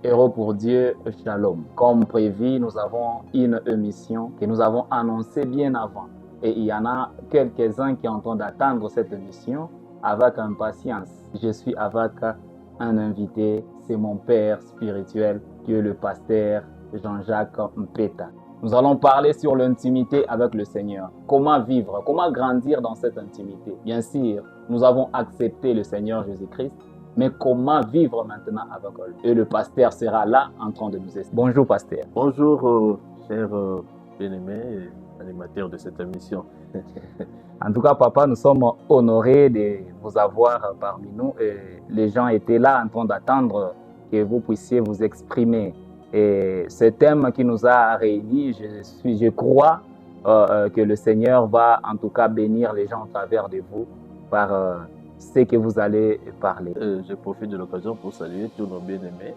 Héros pour Dieu, Shalom. Comme prévu, nous avons une émission que nous avons annoncée bien avant. Et il y en a quelques-uns qui entendent attendre cette émission avec impatience. Je suis avec un invité, c'est mon père spirituel, qui est le pasteur Jean-Jacques Mpeta. Nous allons parler sur l'intimité avec le Seigneur. Comment vivre, comment grandir dans cette intimité. Bien sûr, nous avons accepté le Seigneur Jésus-Christ, mais comment vivre maintenant avec eux? Et le pasteur sera là en train de nous expliquer. Bonjour pasteur. Bonjour cher bien-aimé et animateur de cette émission. En tout cas, papa, nous sommes honorés de vous avoir parmi nous. Et les gens étaient là en train d'attendre que vous puissiez vous exprimer. Et ce thème qui nous a réunis, je crois que le Seigneur va en tout cas bénir les gens au travers de vous par ce que vous allez parler. Je profite de l'occasion pour saluer tous nos bien-aimés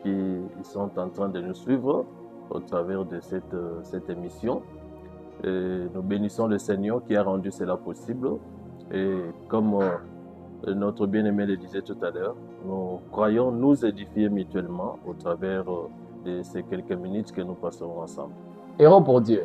qui sont en train de nous suivre au travers de cette émission. Et nous bénissons le Seigneur qui a rendu cela possible. Et comme notre bien-aimé le disait tout à l'heure, nous croyons nous édifier mutuellement au travers de ces quelques minutes que nous passerons ensemble. Héros pour Dieu,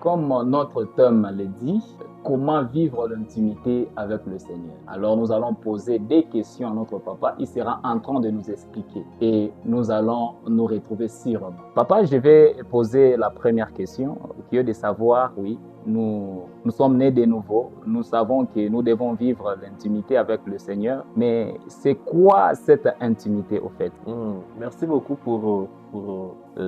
comme notre thème le dit, comment vivre l'intimité avec le Seigneur? Alors nous allons poser des questions à notre papa, il sera en train de nous expliquer et nous allons nous retrouver sûrement. Papa, je vais poser la première question qui est de savoir, oui, nous sommes nés de nouveau, nous savons que nous devons vivre l'intimité avec le Seigneur, mais c'est quoi cette intimité au fait? Merci beaucoup pour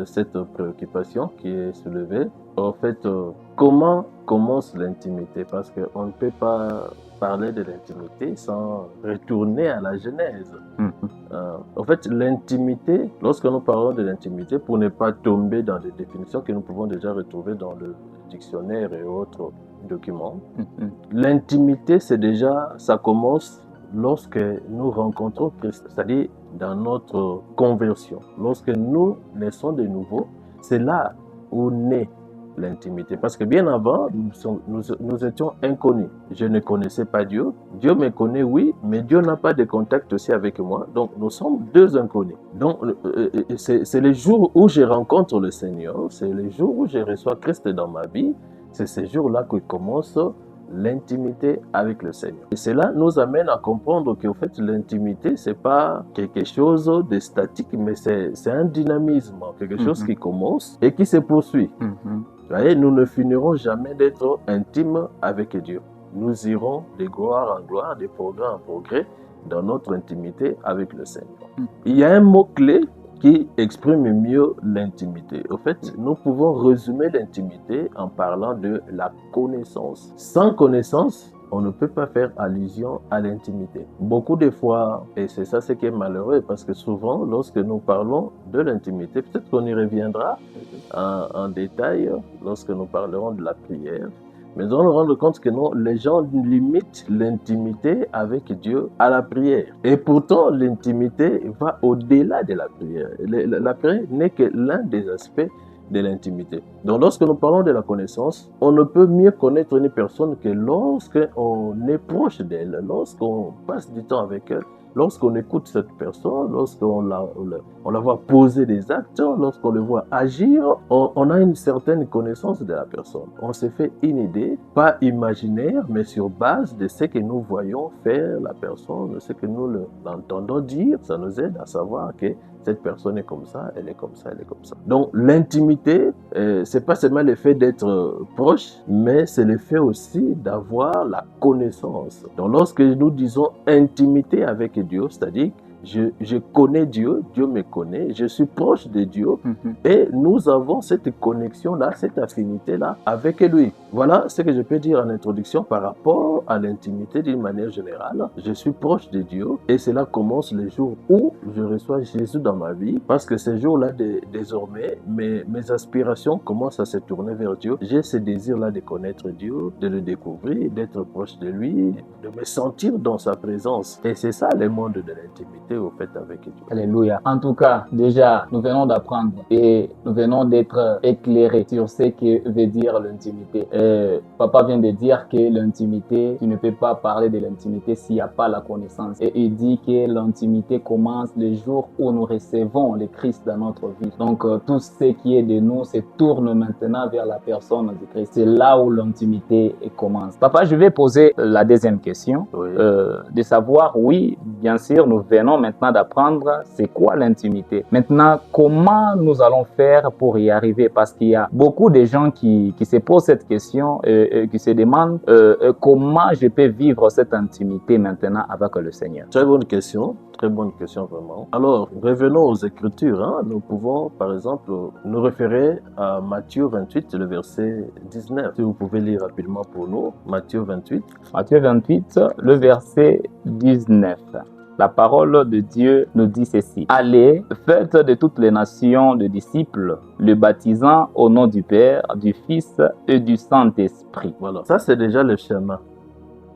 cette préoccupation qui est soulevée. En fait, comment commence l'intimité? Parce qu'on ne peut pas parler de l'intimité sans retourner à la Genèse. En fait, l'intimité, lorsque nous parlons de l'intimité, pour ne pas tomber dans des définitions que nous pouvons déjà retrouver dans le dictionnaire et autres documents, l'intimité, ça commence lorsque nous rencontrons Christ, c'est-à-dire dans notre conversion. Lorsque nous naissons de nouveau, c'est là où naît l'intimité. Parce que bien avant, nous étions inconnus. Je ne connaissais pas Dieu. Dieu me connaît, oui, mais Dieu n'a pas de contact aussi avec moi. Donc, nous sommes deux inconnus. Donc, c'est le jour où je rencontre le Seigneur, c'est le jour où je reçois Christ dans ma vie, c'est ce jour-là que commence l'intimité avec le Seigneur. Et cela nous amène à comprendre qu'en fait, l'intimité, c'est pas quelque chose de statique, mais c'est un dynamisme, quelque chose qui commence et qui se poursuit. Vous voyez, nous ne finirons jamais d'être intimes avec Dieu. Nous irons de gloire en gloire, de progrès en progrès dans notre intimité avec le Seigneur. Il y a un mot-clé qui exprime mieux l'intimité. En fait, nous pouvons résumer l'intimité en parlant de la connaissance. Sans connaissance, on ne peut pas faire allusion à l'intimité. Beaucoup de fois, et c'est ça ce qui est malheureux, parce que souvent, lorsque nous parlons de l'intimité, peut-être qu'on y reviendra en détail lorsque nous parlerons de la prière, mais on nous rend compte que non, les gens limitent l'intimité avec Dieu à la prière. Et pourtant, l'intimité va au-delà de la prière. La prière n'est que l'un des aspects de l'intimité. Donc, lorsque nous parlons de la connaissance, on ne peut mieux connaître une personne que lorsqu'on est proche d'elle, lorsqu'on passe du temps avec elle, lorsqu'on écoute cette personne, lorsqu'on la voit poser des actes, lorsqu'on le voit agir, on a une certaine connaissance de la personne. On se fait une idée, pas imaginaire, mais sur base de ce que nous voyons faire la personne, de ce que nous l'entendons dire. Ça nous aide à savoir que cette personne est comme ça, elle est comme ça, elle est comme ça. Donc l'intimité, c'est pas seulement le fait d'être proche, mais c'est le fait aussi d'avoir la connaissance. Donc lorsque nous disons intimité avec Dieu, c'est-à-dire je connais Dieu, Dieu me connaît, je suis proche de Dieu et nous avons cette connexion-là, cette affinité-là avec lui. Voilà ce que je peux dire en introduction par rapport à l'intimité d'une manière générale. Je suis proche de Dieu et cela commence le jour où je reçois Jésus dans ma vie parce que ce jour-là, désormais, mes aspirations commencent à se tourner vers Dieu. J'ai ce désir-là de connaître Dieu, de le découvrir, d'être proche de lui, de me sentir dans sa présence. Et c'est ça le monde de l'intimité. l'intimité au fait avec Dieu. Alléluia. En tout cas, déjà, nous venons d'apprendre et nous venons d'être éclairés sur ce que veut dire l'intimité. Papa vient de dire que l'intimité, tu ne peux pas parler de l'intimité s'il n'y a pas la connaissance. Et il dit que l'intimité commence le jour où nous recevons le Christ dans notre vie. Donc, tout ce qui est de nous se tourne maintenant vers la personne du Christ. C'est là où l'intimité commence. Papa, je vais poser la deuxième question. Oui. De savoir, oui, bien sûr, nous venons maintenant d'apprendre c'est quoi l'intimité. Maintenant, comment nous allons faire pour y arriver? Parce qu'il y a beaucoup de gens qui se posent cette question, qui se demandent comment je peux vivre cette intimité maintenant avec le Seigneur. Très bonne question vraiment. Alors, revenons aux Écritures. Hein. Nous pouvons, par exemple, nous référer à Matthieu 28, le verset 19. Si vous pouvez lire rapidement pour nous, Matthieu 28. Matthieu 28, le verset 19. La parole de Dieu nous dit ceci. Allez, faites de toutes les nations de disciples, le baptisant au nom du Père, du Fils et du Saint-Esprit. Voilà, ça c'est déjà le chemin.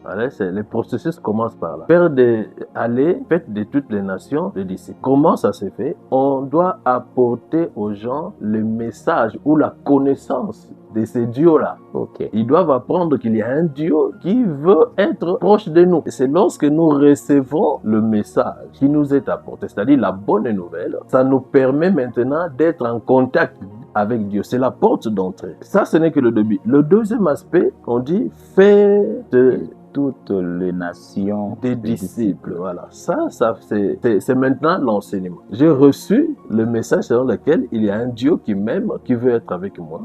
Allez, le processus commence par là. Allez, faites de toutes les nations des disciples. Comment ça se fait? On doit apporter aux gens le message ou la connaissance de ces dieux-là. Okay. Ils doivent apprendre qu'il y a un Dieu qui veut être proche de nous. Et c'est lorsque nous recevons le message qui nous est apporté, c'est-à-dire la bonne nouvelle, ça nous permet maintenant d'être en contact avec Dieu. C'est la porte d'entrée. Ça, ce n'est que le début. Le deuxième aspect, on dit, faites toutes les nations des disciples. Voilà. Ça c'est maintenant l'enseignement. J'ai reçu le message selon lequel il y a un Dieu qui m'aime, qui veut être avec moi.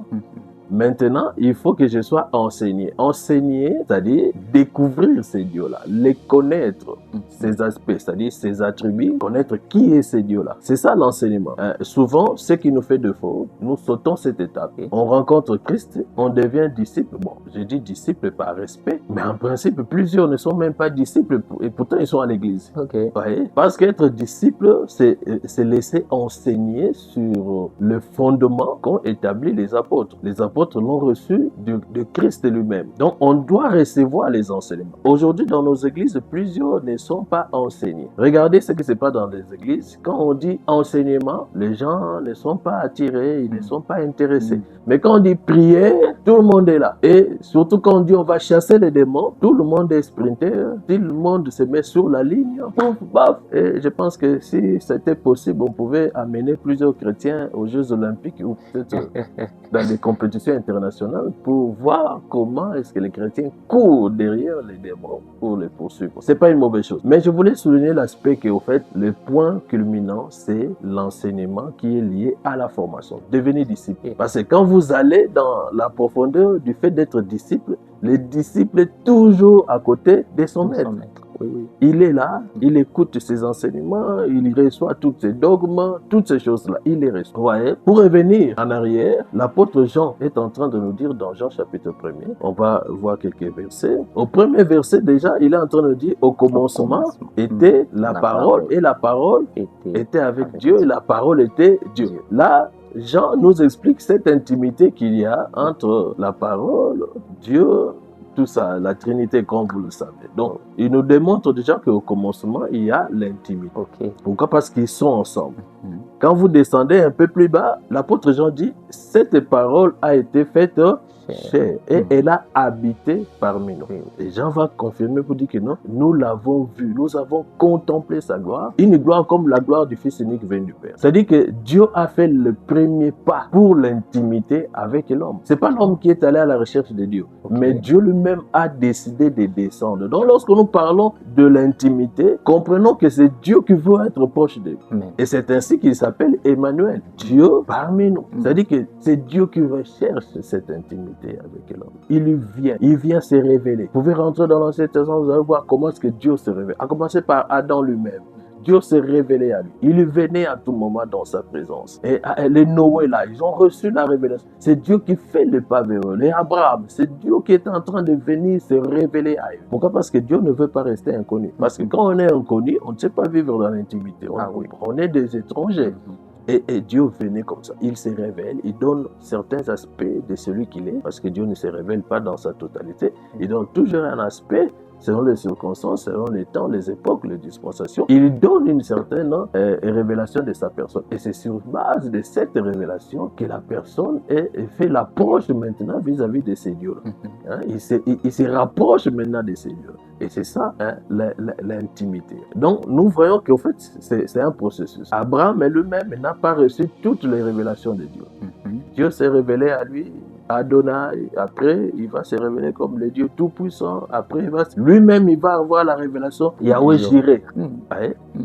Maintenant, il faut que je sois enseigné. Enseigner, c'est-à-dire découvrir ces dieux-là, les connaître, ces aspects, c'est-à-dire ces attributs, connaître qui est ces dieux-là. C'est ça l'enseignement. Souvent, ce qui nous fait défaut, nous sautons cette étape. On rencontre Christ, on devient disciple. Bon, je dis disciple par respect, mais en principe, plusieurs ne sont même pas disciples et pourtant ils sont à l'église. Okay. Ouais. Parce qu'être disciple, c'est laisser enseigner sur le fondement qu'ont établi les apôtres. Les apôtres l'ont reçu de Christ lui-même. Donc, on doit recevoir les enseignements. Aujourd'hui, dans nos églises, plusieurs ne sont pas enseignés. Regardez ce qui se passe dans les églises. Quand on dit enseignement, les gens ne sont pas attirés, ils ne sont pas intéressés. Mais quand on dit prière, tout le monde est là. Et surtout quand on dit on va chasser les démons, tout le monde est sprinté, tout le monde se met sur la ligne. Pouf, paf. Et je pense que si c'était possible, on pouvait amener plusieurs chrétiens aux Jeux Olympiques ou peut-être dans des compétitions internationales pour voir comment est-ce que les chrétiens courent derrière les démons pour les poursuivre. C'est pas une mauvaise chose. Mais je voulais souligner l'aspect qu'au fait, le point culminant, c'est l'enseignement qui est lié à la formation. Devenir disciple. Parce que quand vous allez dans la profondeur du fait d'être disciple, le disciple est toujours à côté de son maître. Oui. Il est là, il écoute ses enseignements, il reçoit tous ses dogmes, toutes ces choses-là, il les reçoit. Vous voyez? Pour revenir en arrière, l'apôtre Jean est en train de nous dire dans Jean chapitre 1er, on va voir quelques versets. Au premier verset déjà, il est en train de dire au commencement était la parole et la parole était avec Dieu et la parole était Dieu. Là, Jean nous explique cette intimité qu'il y a entre la parole, Dieu, tout ça, la Trinité, comme vous le savez. Donc, il nous démontre déjà qu'au commencement, il y a l'intimité. Okay. Pourquoi? Parce qu'ils sont ensemble. Quand vous descendez un peu plus bas, l'apôtre Jean dit, cette parole a été faite chair et elle a habité parmi nous. Et Jean va confirmer pour dire que non, nous l'avons vu, nous avons contemplé sa gloire, une gloire comme la gloire du Fils unique venu du Père. C'est-à-dire que Dieu a fait le premier pas pour l'intimité avec l'homme. C'est pas l'homme qui est allé à la recherche de Dieu, mais Dieu lui-même a décidé de descendre. Donc lorsque nous parlons de l'intimité, comprenons que c'est Dieu qui veut être proche de nous. Et c'est ainsi qu'il s'appelle Emmanuel, Dieu parmi nous. C'est-à-dire que c'est Dieu qui recherche cette intimité avec l'homme. Il vient se révéler. Vous pouvez rentrer dans l'Ancien Testament, vous allez voir comment est-ce que Dieu se révèle. À commencer par Adam lui-même. Dieu s'est révélé à lui. Il venait à tout moment dans sa présence. Et les Noé là, ils ont reçu la révélation. C'est Dieu qui fait le pas vers eux. Les Abraham, c'est Dieu qui est en train de venir se révéler à eux. Pourquoi? Parce que Dieu ne veut pas rester inconnu. Parce que quand on est inconnu, on ne sait pas vivre dans l'intimité. On est des étrangers. Et Dieu venait comme ça. Il se révèle, il donne certains aspects de celui qu'il est, parce que Dieu ne se révèle pas dans sa totalité. Il donne toujours un aspect selon les circonstances, selon les temps, les époques, les dispensations. Il donne une certaine révélation de sa personne. Et c'est sur base de cette révélation que la personne fait l'approche maintenant vis-à-vis de ces dieux. Hein, il se rapproche maintenant de ces dieux. Et c'est ça, hein, l'intimité. Donc, nous voyons qu'en fait, c'est un processus. Abraham lui-même n'a pas reçu toutes les révélations de Dieu. Dieu s'est révélé à lui, Adonai. Après, il va se révéler comme le Dieu Tout-Puissant. Après, lui-même, il va avoir la révélation Yahweh Jireh.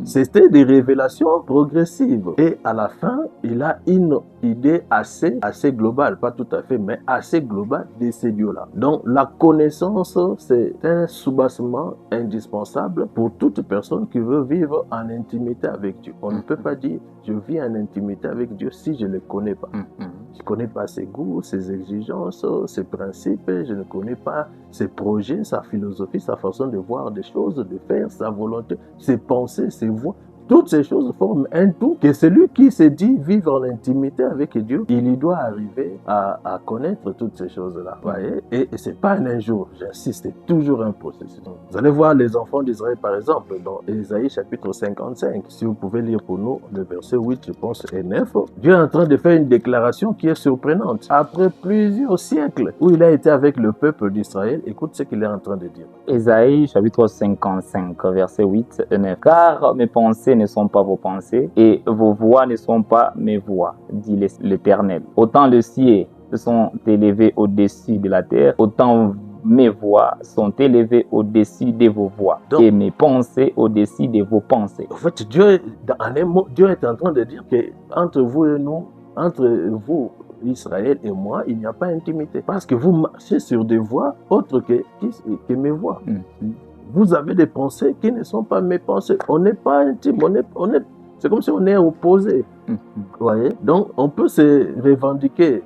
C'était des révélations progressives. Et à la fin, il a une idée assez globale, pas tout à fait, mais assez globale de ces dieux-là. Donc, la connaissance, c'est un soubassement indispensable pour toute personne qui veut vivre en intimité avec Dieu. On ne peut pas dire, je vis en intimité avec Dieu si je ne le connais pas. Je ne connais pas ses goûts, ses exigences, ses principes, je ne connais pas ses projets, sa philosophie, sa façon de voir des choses, de faire, sa volonté, ses pensées, ses voix. Toutes ces choses forment un tout que celui qui se dit vivre en intimité avec Dieu, il y doit arriver à connaître toutes ces choses-là. Voyez? Et ce n'est pas un jour, j'insiste, c'est toujours un processus. Vous allez voir les enfants d'Israël, par exemple, dans Ésaïe chapitre 55. Si vous pouvez lire pour nous le verset 8, je pense, et 9, Dieu est en train de faire une déclaration qui est surprenante. Après plusieurs siècles où il a été avec le peuple d'Israël, écoute ce qu'il est en train de dire. Ésaïe chapitre 55, verset 8 et 9. Car mes pensées ne sont pas vos pensées et vos voix ne sont pas mes voix, dit l'Éternel. Autant les cieux sont élevés au-dessus de la terre, autant mes voix sont élevées au-dessus de vos voix. Donc, et mes pensées au-dessus de vos pensées. En fait, Dieu est en train de dire que entre vous et nous, entre vous, Israël et moi, il n'y a pas d'intimité. Parce que vous marchez sur des voies autres que mes voies. Vous avez des pensées qui ne sont pas mes pensées. On n'est pas intime, c'est comme si on est opposé. Vous voyez? Donc, on peut se revendiquer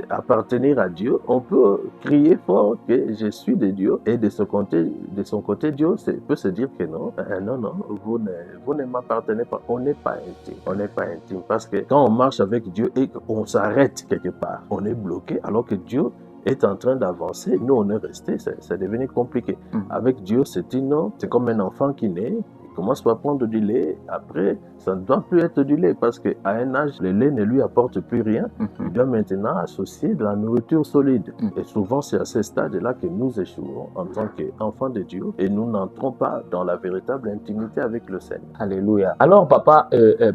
appartenir à Dieu. On peut crier fort que je suis de Dieu. Et de son côté, Dieu peut se dire que non, non, vous ne m'appartenez pas. On n'est pas intime. On n'est pas intime. Parce que quand on marche avec Dieu et qu'on s'arrête quelque part, on est bloqué alors que Dieu est en train d'avancer. Nous, on est resté. C'est devenu compliqué. Avec Dieu, c'est comme un enfant qui naît. Commence par prendre du lait, après, ça ne doit plus être du lait parce qu'à un âge, le lait ne lui apporte plus rien. Il doit maintenant associer de la nourriture solide. Et souvent, c'est à ce stade-là que nous échouons en tant qu'enfants de Dieu et nous n'entrons pas dans la véritable intimité avec le Seigneur. Alléluia. Alors, papa,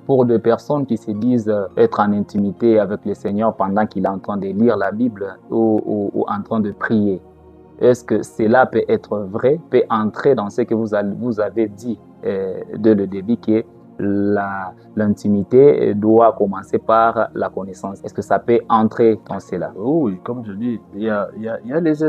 pour des personnes qui se disent être en intimité avec le Seigneur pendant qu'il est en train de lire la Bible ou en train de prier, est-ce que cela peut être vrai, peut entrer dans ce que vous avez dit dès le début, que l'intimité doit commencer par la connaissance? Est-ce que ça peut entrer dans cela? Oui, comme je dis, il y a les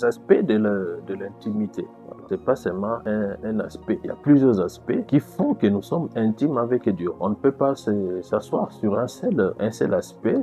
aspects de l'intimité. Ce n'est pas seulement un aspect. Il y a plusieurs aspects qui font que nous sommes intimes avec Dieu. On ne peut pas s'asseoir sur un seul aspect,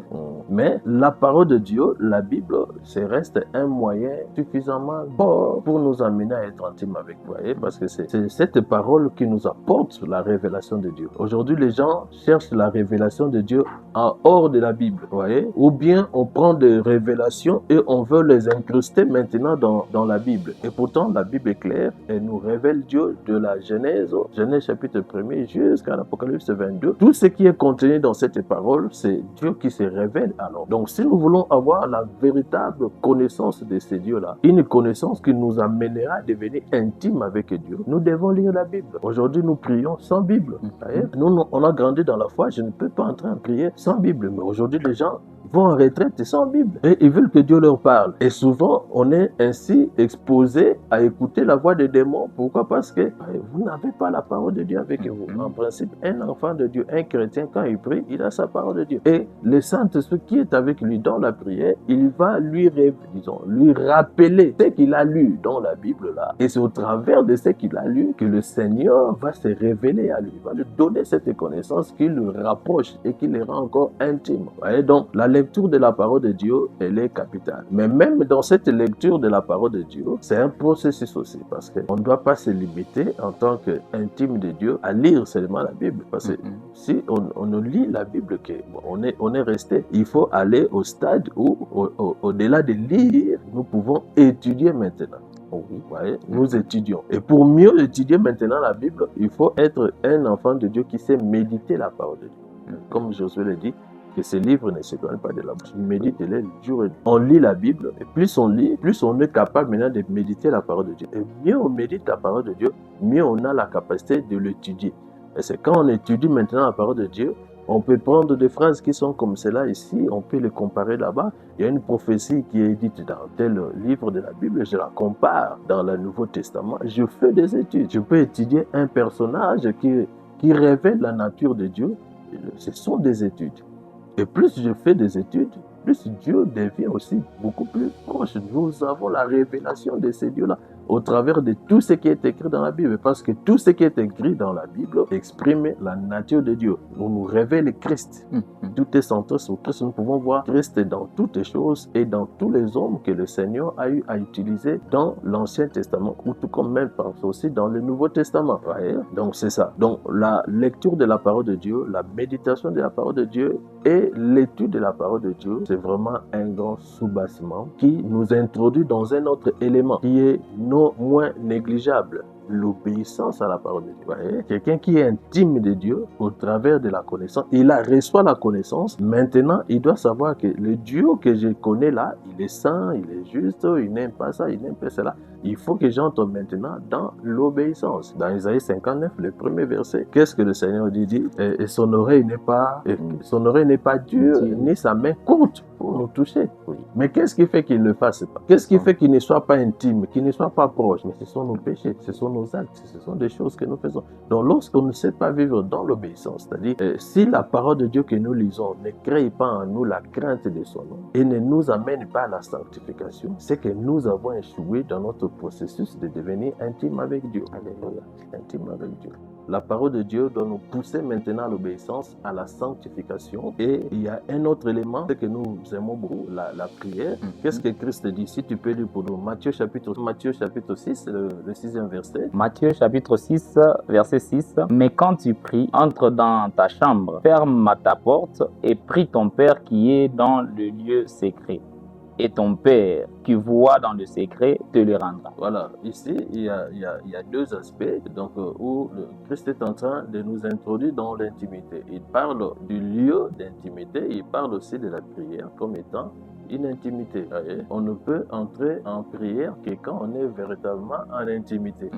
mais la parole de Dieu, la Bible, reste un moyen suffisamment fort pour nous amener à être intimes avec vous. Parce que c'est cette parole qui nous apporte la révélation de Dieu. Aujourd'hui, les gens cherchent la révélation de Dieu en hors de la Bible. Voyez? Ou bien on prend des révélations et on veut les incruster maintenant dans la Bible. Et pourtant, la Bible est claire. Elle nous révèle Dieu de la Genèse chapitre 1er jusqu'à l'Apocalypse 22. Tout ce qui est contenu dans cette parole, c'est Dieu qui se révèle alors. Donc, si nous voulons avoir la véritable connaissance de ces dieux-là, une connaissance qui nous amènera à devenir intime avec Dieu, nous devons lire la Bible. Aujourd'hui, nous prions sans Bible. Nous, on a grandi dans la foi, je ne peux pas entrer en prière sans Bible. Mais aujourd'hui, les gens vont en retraite sans Bible. Et ils veulent que Dieu leur parle. Et souvent, on est ainsi exposé à écouter la voix des démons. Pourquoi? Parce que vous n'avez pas la parole de Dieu avec vous. En principe, un enfant de Dieu, un chrétien, quand il prie, il a sa parole de Dieu. Et le Saint-Esprit qui est avec lui dans la prière, il va lui rappeler ce qu'il a lu dans la Bible là. Et c'est au travers de ce qu'il a lu que le Seigneur va se révéler à lui. Il va lui donner cette connaissance qui le rapproche et qui le rend encore intime. Vous voyez, donc, la lecture de la parole de Dieu, elle est capitale. Mais même dans cette lecture de la parole de Dieu, c'est un processus aussi. Parce qu'on ne doit pas se limiter en tant qu'intime de Dieu à lire seulement la Bible. Parce que si on ne lit la Bible, on est resté. Il faut aller au stade où, au-delà de lire, nous pouvons étudier maintenant. Oui, voyez, nous étudions. Et pour mieux étudier maintenant la Bible, il faut être un enfant de Dieu qui sait méditer la parole de Dieu. Comme Josué le dit, que ces livres ne s'éloignent pas de la bouche. Méditez-les jour et nuit. On lit la Bible, et plus on lit, plus on est capable maintenant de méditer la parole de Dieu. Et mieux on médite la parole de Dieu, mieux on a la capacité de l'étudier. Et c'est quand on étudie maintenant la parole de Dieu, on peut prendre des phrases qui sont comme cela ici, on peut les comparer là-bas. Il y a une prophétie qui est dite dans tel livre de la Bible, je la compare dans le Nouveau Testament. Je fais des études. Je peux étudier un personnage qui révèle la nature de Dieu. Ce sont des études. Et plus je fais des études, plus Dieu devient aussi beaucoup plus proche. Nous avons la révélation de ces dieux-là au travers de tout ce qui est écrit dans la Bible. Parce que tout ce qui est écrit dans la Bible exprime la nature de Dieu. On nous révèle Christ. Tout est centré sur Christ. Nous pouvons voir Christ dans toutes les choses et dans tous les hommes que le Seigneur a eu à utiliser dans l'Ancien Testament, ou tout comme même aussi dans le Nouveau Testament. Voyez? Donc c'est ça. Donc la lecture de la parole de Dieu, la méditation de la parole de Dieu et l'étude de la parole de Dieu, c'est vraiment un grand soubassement qui nous introduit dans un autre élément qui est non moins négligeable. L'obéissance à la parole de Dieu. Voyez? Quelqu'un qui est intime de Dieu au travers de la connaissance, il reçoit la connaissance. Maintenant, il doit savoir que le Dieu que je connais là, il est saint, il est juste, il n'aime pas ça, il n'aime pas cela. Il faut que j'entre maintenant dans l'obéissance. Dans Isaïe 59, le premier verset, qu'est-ce que le Seigneur dit? Et son oreille n'est pas, dure, ni sa main courte pour nous toucher. Oui. Mais qu'est-ce qui fait qu'il ne le fasse pas? Qu'est-ce qui fait qu'il ne soit pas intime, qu'il ne soit pas proche? Mais ce sont nos péchés, ce sont nos actes, ce sont des choses que nous faisons. Donc lorsqu'on ne sait pas vivre dans l'obéissance, c'est-à-dire si la parole de Dieu que nous lisons ne crée pas en nous la crainte de son nom et ne nous amène pas à la sanctification, c'est que nous avons échoué dans notre processus de devenir intime avec Dieu. Alléluia, intime avec Dieu. La parole de Dieu doit nous pousser maintenant à l'obéissance, à la sanctification. Et il y a un autre élément, c'est que nous aimons beaucoup, la prière. Qu'est-ce que Christ dit? Si tu peux lire pour nous, Matthieu chapitre 6, le 6e verset. Matthieu chapitre 6, verset 6. Mais quand tu pries, entre dans ta chambre, ferme ta porte et prie ton Père qui est dans le lieu secret. Et ton Père qui voit dans le secret te le rendra. Voilà, ici il y a deux aspects donc, où le Christ est en train de nous introduire dans l'intimité. Il parle du lieu d'intimité, il parle aussi de la prière comme étant une intimité. On ne peut entrer en prière que quand on est véritablement en intimité.